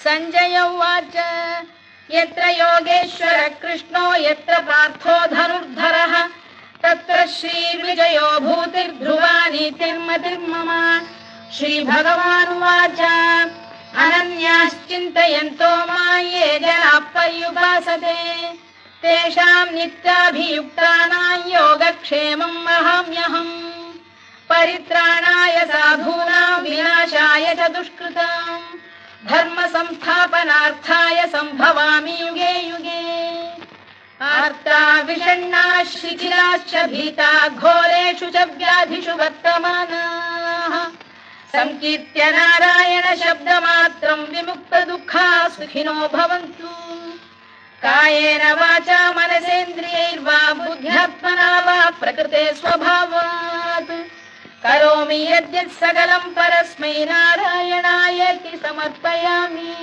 संजय उवाच यत्र योगेश्वर कृष्णो यत्र पार्थो धनुर्धरः तत्र श्रीर्विजयो भूतिर्ध्रुवा नीतिर्मतिर्मम। श्रीभगवानुवाच अनन्याश्चिन्तयन्तो मां ये जनाः पर्युपासते तेषां नित्याभियुक्तानां योगक्षेमं वहाम्यहम्। परित्राणाय साधूनां विनाशाय च दुष्कृतां धर्म संस्थापनार्थाय संभवामि युगे युगे। आर्ता विषण्णाः शिथिलाश्च भीता घोरेषु च व्याधिषु वर्तमानाः संकीर्त्य नारायण शब्दमात्रं विमुक्तदुःखाः सुखिनो भवन्तु। कायेन वाचा मनसेन्द्रियैर्वा बुद्ध्यात्मना वा प्रकृते स्वभावात् करोमि यद्यत् सकलं परस्मै नारायणायेति समर्पयामि।